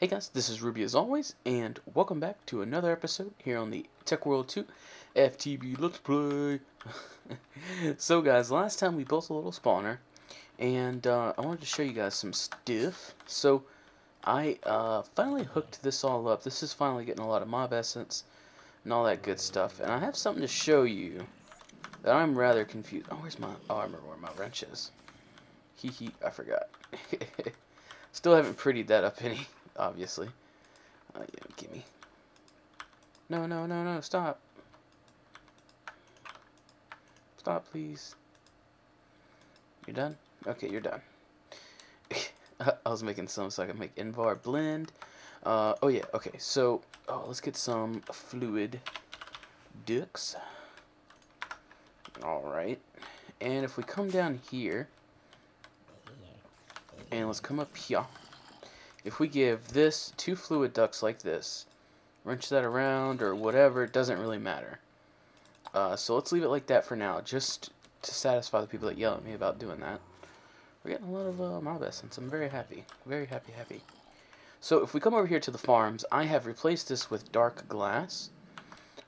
Hey guys, this is Ruby as always, and welcome back to another episode here on the Tech World 2 FTB Let's Play. So guys, last time we built a little spawner, and I wanted to show you guys some stuff. So I finally hooked this all up. This is finally getting a lot of mob essence and all that good stuff, and I have something to show you that I'm rather confused. Oh, I remember where my wrench is. Hee, I forgot. Still haven't prettied that up any, obviously. Yeah, gimme. No, stop. Stop, please. You done? Okay, you're done. I was making some so I can make Invar blend. Oh yeah, okay, so, let's get some fluid ducks. Alright. And if we come down here, and let's come up here. If we give this 2 fluid ducts like this, wrench that around or whatever, it doesn't really matter. So let's leave it like that for now, just to satisfy the people that yell at me about doing that. We're getting a lot of mob essence. I'm very happy. Very happy. So if we come over here to the farms, I have replaced this with dark glass.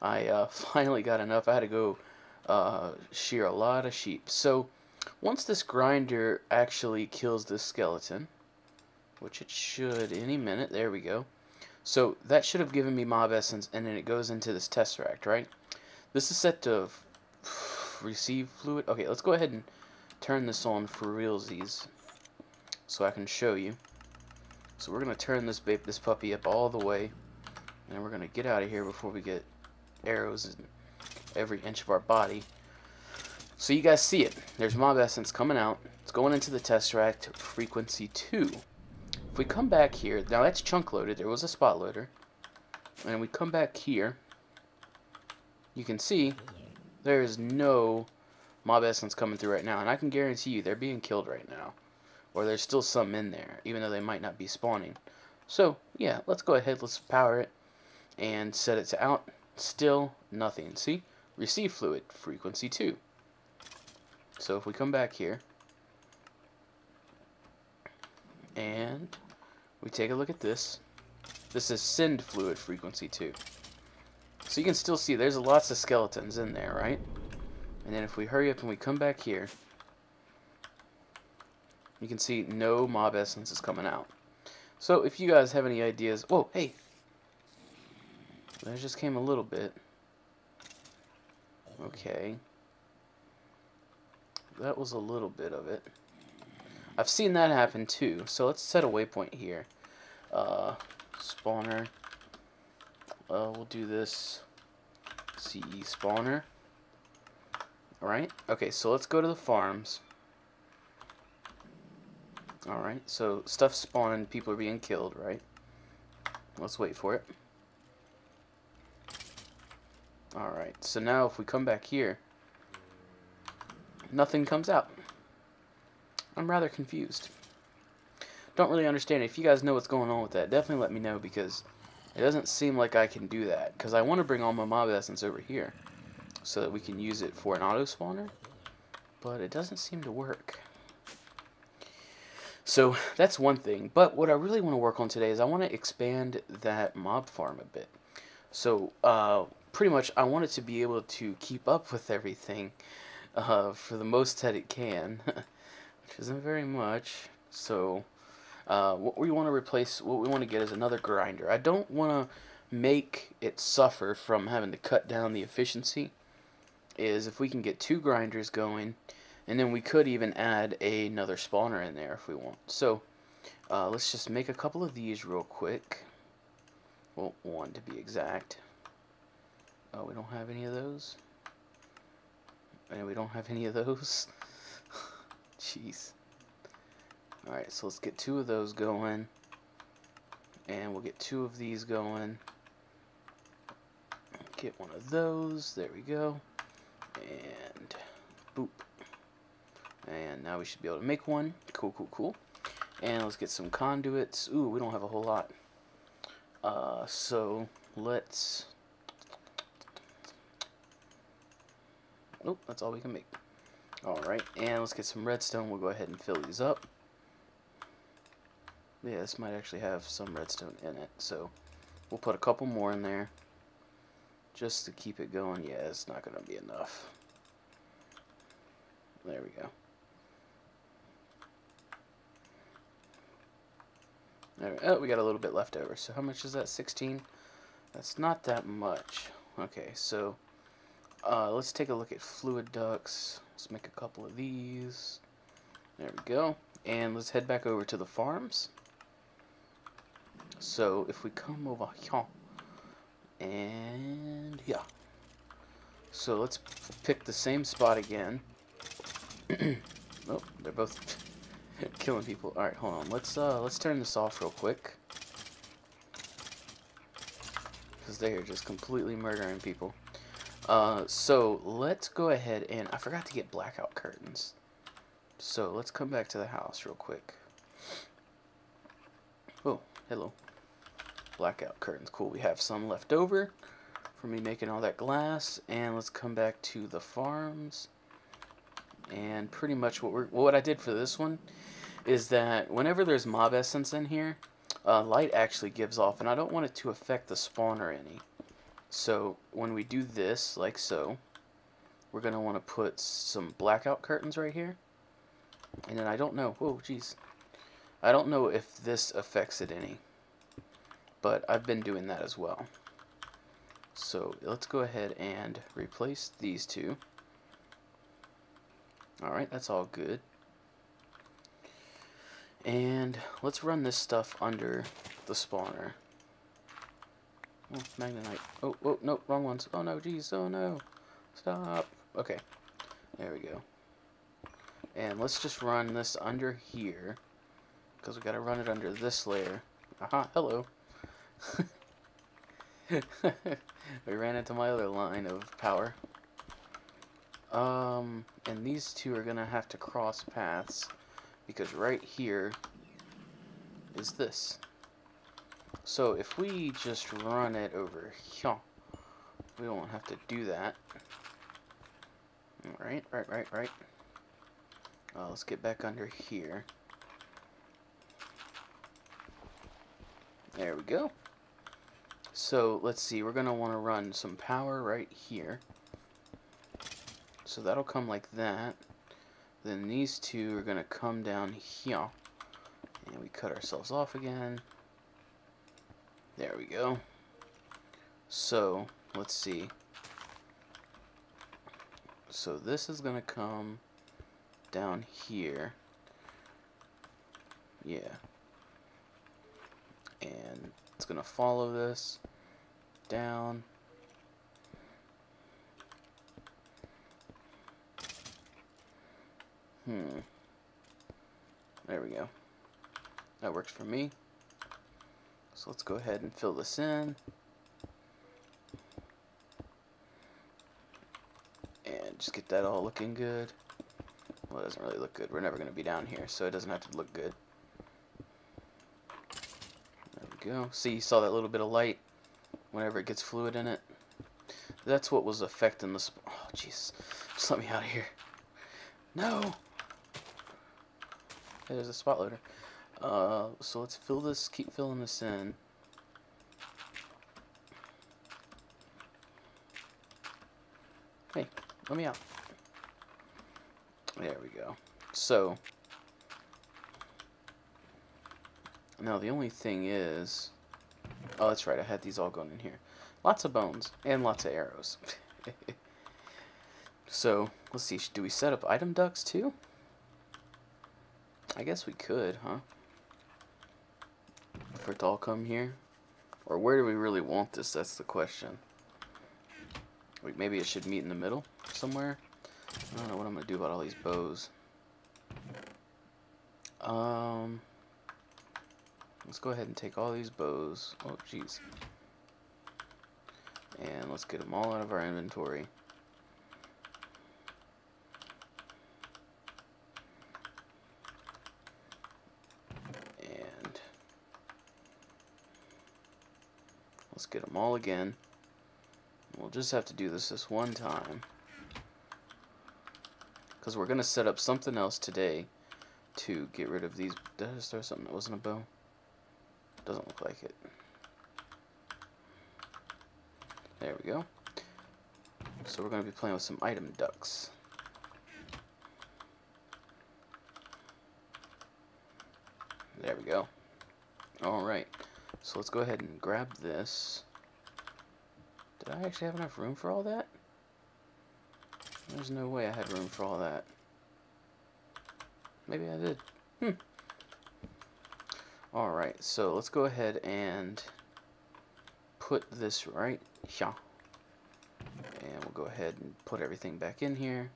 I finally got enough. I had to go shear a lot of sheep. So once this grinder actually kills this skeleton, which it should any minute, there we go. So that should have given me mob essence, and then it goes into this tesseract, right? This is set to receive fluid. Okay, let's go ahead and turn this on for realsies so I can show you. So we're going to turn this puppy up all the way, and we're going to get out of here before we get arrows in every inch of our body. So you guys see it. There's mob essence coming out. It's going into the tesseract frequency 2. If we come back here, now that's chunk loaded, there was a spot loader, and we come back here, you can see there is no mob essence coming through right now, and I can guarantee you they're being killed right now, or there's still some in there, even though they might not be spawning. So yeah, let's go ahead, let's power it, and set it to out. Still nothing. See? Receive fluid, frequency 2. So if we come back here, and we take a look at this. This is send fluid frequency 2. So you can still see there's lots of skeletons in there, right? And then if we hurry up and we come back here, you can see no mob essence is coming out. So if you guys have any ideas... Whoa, hey! There just came a little bit. Okay. That was a little bit of it. I've seen that happen too, so let's set a waypoint here. Spawner. We'll do this CE spawner. Alright, okay, so let's go to the farms. Alright, so stuff's spawning, people are being killed, right? Let's wait for it. Alright, so now if we come back here, nothing comes out. I'm rather confused. Don't really understand it. If you guys know what's going on with that, definitely let me know, because it doesn't seem like I can do that. Because I want to bring all my mob essence over here so that we can use it for an auto spawner, but it doesn't seem to work. So that's one thing. But what I really want to work on today is I want to expand that mob farm a bit. So pretty much I want it to be able to keep up with everything for the most that it can. Which isn't very much. So what we want to get is another grinder. I don't want to make it suffer from having to cut down the efficiency. Is if we can get 2 grinders going, and then we could even add another spawner in there if we want. So let's just make a couple of these real quick. Well, 1 to be exact. Oh, we don't have any of those. And we don't have any of those. Jeez. Alright, so let's get 2 of those going. And we'll get 2 of these going. Get 1 of those. There we go. And boop. And now we should be able to make 1. Cool. And let's get some conduits. Ooh, we don't have a whole lot. So let's... Nope, that's all we can make. Alright, and let's get some redstone. We'll go ahead and fill these up. Yeah, this might actually have some redstone in it, so we'll put a couple more in there just to keep it going. Yeah, it's not going to be enough. There we go. There, oh, we got a little bit left over. So how much is that? 16? That's not that much. Okay, so let's take a look at fluid ducts. Let's make a couple of these. There we go. And let's head back over to the farms. So if we come over here, and yeah. So let's pick the same spot again. Oh, they're both killing people. All right, hold on. Let's turn this off real quick, because they are just completely murdering people. So let's go ahead and I forgot to get blackout curtains. So let's come back to the house real quick. Oh, hello. Blackout curtains, cool. We have some left over for me making all that glass, and let's come back to the farms. And pretty much what I did for this one is that whenever there's mob essence in here, light actually gives off, and I don't want it to affect the spawner any. So when we do this, like so, we're going to want to put some blackout curtains right here. And then I don't know, whoa, jeez. I don't know if this affects it any, but I've been doing that as well. So let's go ahead and replace these two. Alright, that's all good. And let's run this stuff under the spawner. Oh, Magnetite. Oh, oh, no, wrong ones. Oh no, geez, oh no. Stop. Okay, there we go. And let's just run this under here, because we gotta run it under this layer. Aha, hello. We ran into my other line of power. And these two are gonna have to cross paths, because right here is this. So if we just run it over here, we won't have to do that. Alright, right. Let's get back under here. There we go. So let's see, we're gonna want to run some power right here. So that'll come like that. Then these two are gonna come down here. And we cut ourselves off again. There we go. So let's see. So this is gonna come down here. Yeah. And it's gonna follow this down. There we go. That works for me. So let's go ahead and fill this in. And just get that all looking good. Well, it doesn't really look good. We're never going to be down here, so it doesn't have to look good. There we go. See, you saw that little bit of light whenever it gets fluid in it? That's what was affecting the... Oh, jeez. Just let me out of here. No! Hey, there's a spot loader. So let's fill this, keep filling this in. Hey, let me out. There we go. So, now the only thing is... Oh, that's right, I had these all going in here. Lots of bones, and lots of arrows. So, let's see, do we set up item ducts too? I guess we could, huh? For it to all come here? Or where do we really want this? That's the question. Wait, maybe it should meet in the middle somewhere? I don't know what I'm going to do about all these bows. Let's go ahead and take all these bows. Oh, jeez. And let's get them all out of our inventory. And let's get them all again. We'll just have to do this one time, because we're going to set up something else today to get rid of these. Did I just throw something that wasn't a bow? Doesn't look like it. There we go. So we're going to be playing with some item ducks. There we go. Alright, so let's go ahead and grab this. Did I actually have enough room for all that? There's no way I had room for all that. Maybe I did. Alright, so let's go ahead and put this right here. And we'll go ahead and put everything back in here,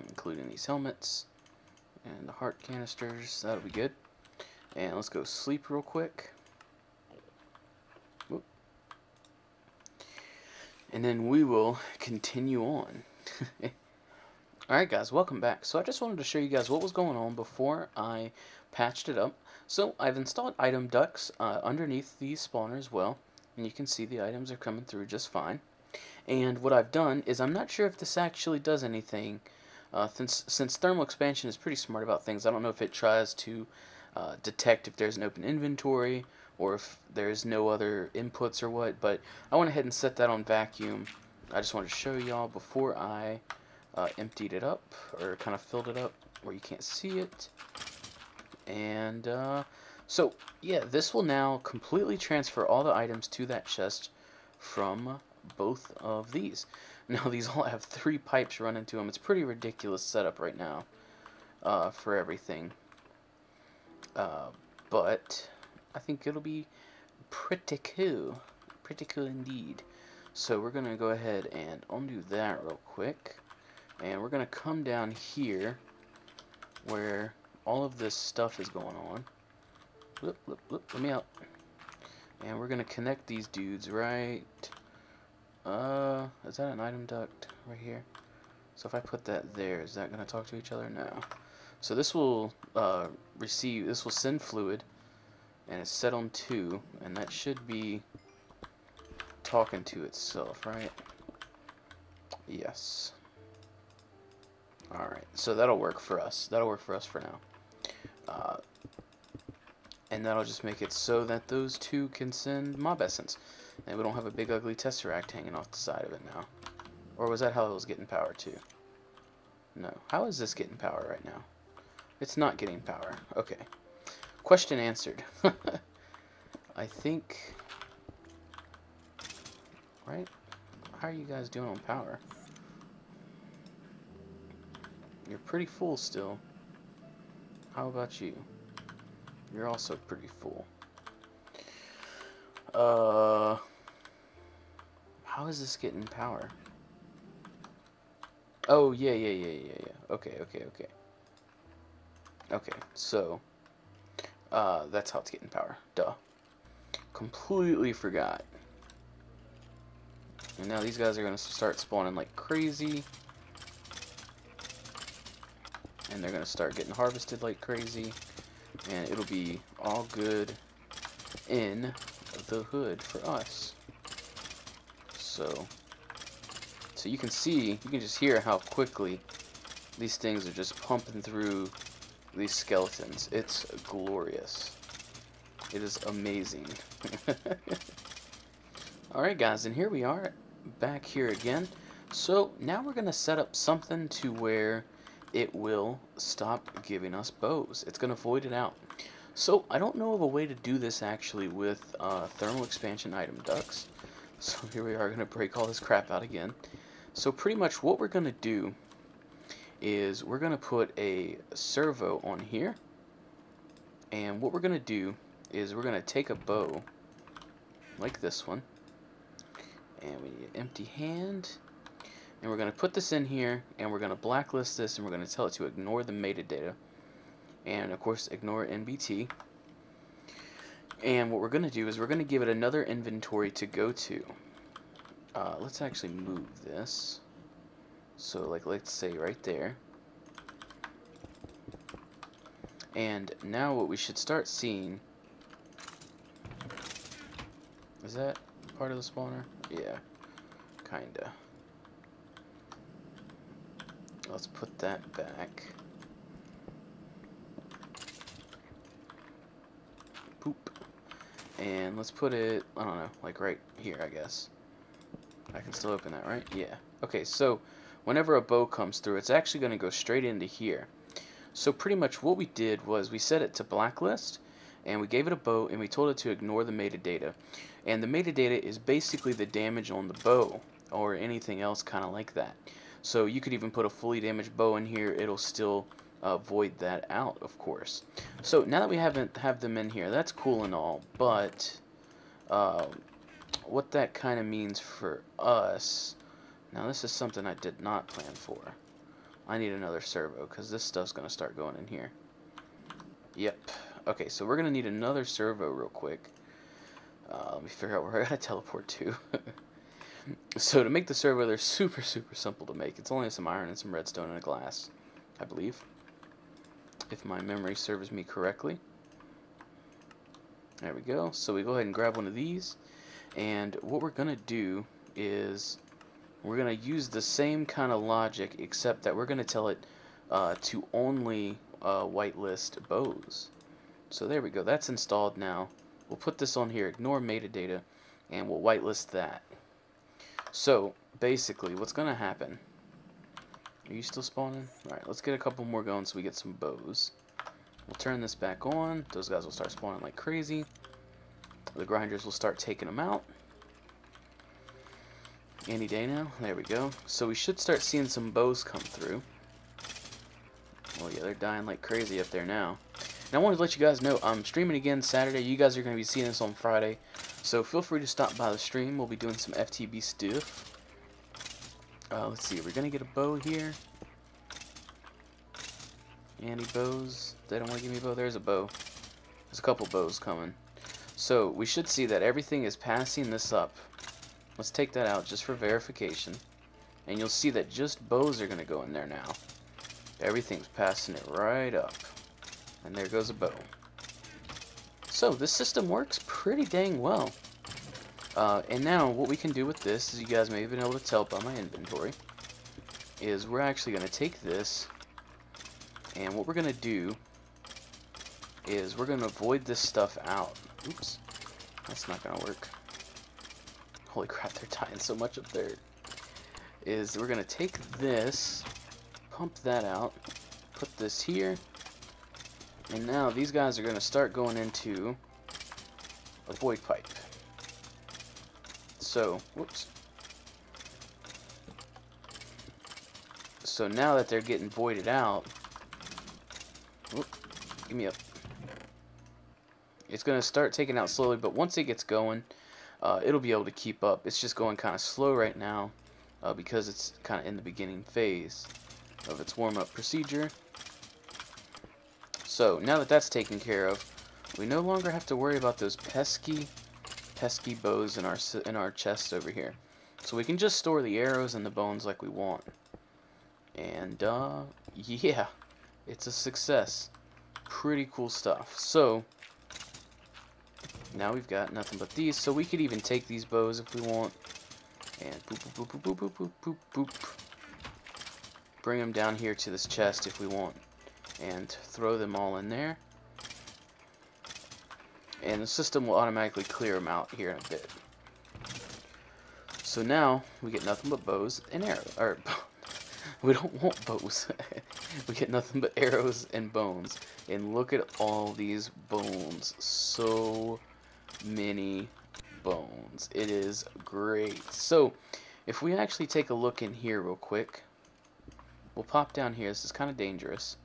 including these helmets and the heart canisters. That'll be good. And let's go sleep real quick. Whoop. And then we will continue on. Alright guys, welcome back. So I just wanted to show you guys what was going on before I patched it up. So I've installed item ducts underneath the spawner as well. And you can see the items are coming through just fine. And what I've done is, I'm not sure if this actually does anything. Since thermal expansion is pretty smart about things, I don't know if it tries to detect if there's an open inventory or if there's no other inputs or what, but I went ahead and set that on vacuum. I just wanted to show y'all before I emptied it up, or kind of filled it up where you can't see it. And so yeah, this will now completely transfer all the items to that chest from both of these. Now these all have 3 pipes run into them. It's pretty ridiculous setup right now for everything. But I think it'll be pretty cool. Pretty cool indeed. So we're going to go ahead and undo that real quick. And we're going to come down here where all of this stuff is going on. Look, let me out. And we're going to connect these dudes right... is that an item duct right here? So if I put that there, is that going to talk to each other? No. So this will this will send fluid, and it's set on 2, and that should be talking to itself, right? Yes. Alright, so that'll work for us. That'll work for us for now. And that'll just make it so that those 2 can send mob essence. And we don't have a big ugly tesseract hanging off the side of it now. Or was that how it was getting power too? No. How is this getting power right now? It's not getting power. Okay. Question answered. I think... Right? How are you guys doing on power? You're pretty full still. How about you? You're also pretty full. How is this getting power? Oh, yeah. Okay. Okay, so, that's how it's getting power. Duh. Completely forgot. And now these guys are going to start spawning like crazy. And they're going to start getting harvested like crazy. And it'll be all good in the hood for us. So you can see, you can just hear how quickly these things are just pumping through these skeletons. It's glorious. It is amazing. Alright guys, and here we are back here again. So now we're going to set up something to where it will stop giving us bows. It's going to void it out. So I don't know of a way to do this actually with thermal expansion item ducts. So here we are going to break all this crap out again. So pretty much what we're going to do is we're going to put a servo on here. And what we're going to do is we're going to take a bow like this one. And we need an empty hand. And we're going to put this in here, and we're going to blacklist this, and we're going to tell it to ignore the metadata. And, of course, ignore NBT. And what we're going to do is we're going to give it another inventory to go to. Let's actually move this. So, like, let's say right there. And now what we should start seeing... Is that part of the spawner? Yeah, kinda. Let's put that back. Poop. And let's put it, I don't know, like right here, I guess. I can still open that, right? Yeah. Okay, so whenever a bow comes through, it's actually going to go straight into here. So pretty much what we did was we set it to blacklist, and we gave it a bow, and we told it to ignore the metadata. And the metadata is basically the damage on the bow, or anything else kind of like that. So you could even put a fully damaged bow in here, it'll still void that out, of course. So now that we have them in here, that's cool and all, but what that kind of means for us, now this is something I did not plan for. I need another servo, because this stuff's going to start going in here. Yep. Okay, so we're going to need another servo real quick. Let me figure out where I got to teleport to. So to make the servo, they're super simple to make. It's only some iron and some redstone and a glass, I believe, if my memory serves me correctly. There we go. So we go ahead and grab one of these, and what we're going to do is we're going to use the same kind of logic, except that we're going to tell it to only whitelist bows. So there we go. That's installed now. We'll put this on here, ignore metadata, and we'll whitelist that. So basically what's going to happen, are you still spawning? Alright, let's get a couple more going so we get some bows. We'll turn this back on. Those guys will start spawning like crazy. The grinders will start taking them out any day now. There we go. So we should start seeing some bows come through. Well, yeah, they're dying like crazy up there now. And I wanted to let you guys know I'm streaming again Saturday. You guys are going to be seeing this on Friday. So feel free to stop by the stream. We'll be doing some FTB stuff. Let's see. We're going to get a bow here. Any bows? They don't want to give me a bow. There's a bow. There's a couple bows coming. So we should see that everything is passing this up. Let's take that out just for verification. And you'll see that just bows are going to go in there now. Everything's passing it right up. And there goes a bow. So this system works pretty dang well. And now what we can do with this, as you guys may have been able to tell by my inventory, is we're actually going to take this, and what we're going to do is we're going to void this stuff out. Oops, that's not going to work. Holy crap, they're dying so much up there. Is we're going to take this, pump that out, put this here, and now these guys are going to start going into a void pipe. So, whoops. So now that they're getting voided out, whoop, give me up. It's going to start taking out slowly, but once it gets going, it'll be able to keep up. It's just going kind of slow right now because it's kind of in the beginning phase of its warm-up procedure. So now that that's taken care of, we no longer have to worry about those pesky bows in our chests over here. So we can just store the arrows and the bones like we want. And yeah, it's a success. Pretty cool stuff. So now we've got nothing but these. So we could even take these bows if we want, and boop boop boop boop boop boop boop boop. Bring them down here to this chest if we want, and throw them all in there. And the system will automatically clear them out here in a bit. So now we get nothing but bows and arrows. Or we don't want bows. We get nothing but arrows and bones. And look at all these bones. So many bones. It is great. So if we actually take a look in here real quick, we'll pop down here. This is kind of dangerous,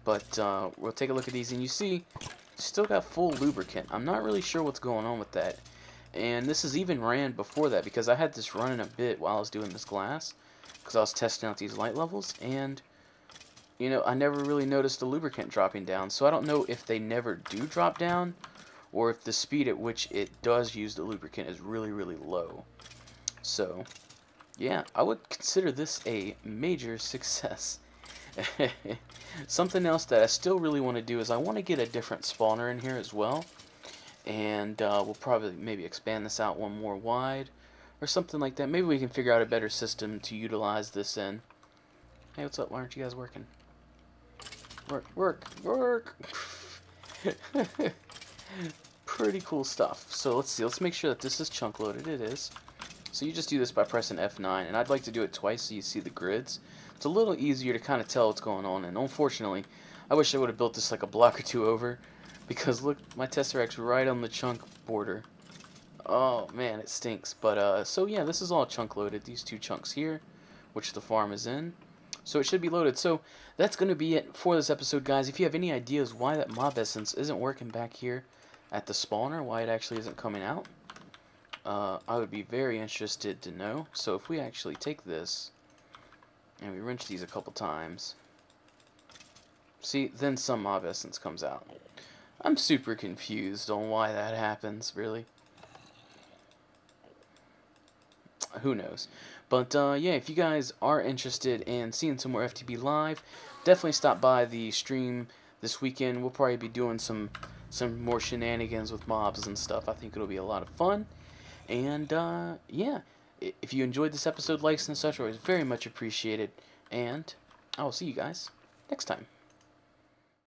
but we'll take a look at these, and you see still got full lubricant. I'm not really sure what's going on with that, and this is even ran before that, because I had this running a bit while I was doing this glass, because I was testing out these light levels, and you know, I never really noticed the lubricant dropping down. So I don't know if they never do drop down, or if the speed at which it does use the lubricant is really low. So yeah, I would consider this a major success. Something else that I still really want to do is I want to get a different spawner in here as well. And we'll probably maybe expand this out one more wide or something like that. Maybe we can figure out a better system to utilize this in. Hey, what's up? Why aren't you guys working? Work. pretty cool stuff. So let's see. Let's make sure that this is chunk loaded. It is. So you just do this by pressing F9, and I'd like to do it twice so you see the grids. It's a little easier to kind of tell what's going on, and unfortunately, I wish I would have built this like a block or two over, because look, my Tesseract's right on the chunk border. Oh man, it stinks. But so yeah, this is all chunk loaded. These two chunks here, which the farm is in. So it should be loaded. So that's going to be it for this episode, guys. If you have any ideas why that mob essence isn't working back here at the spawner, why it actually isn't coming out, I would be very interested to know. So if we actually take this and we wrench these a couple times, see, then some mob essence comes out. I'm super confused on why that happens, really. Who knows? But yeah, if you guys are interested in seeing some more FTB live, definitely stop by the stream this weekend. We'll probably be doing some more shenanigans with mobs and stuff. I think it'll be a lot of fun. And yeah, if you enjoyed this episode, likes and such are always very much appreciated. And I will see you guys next time.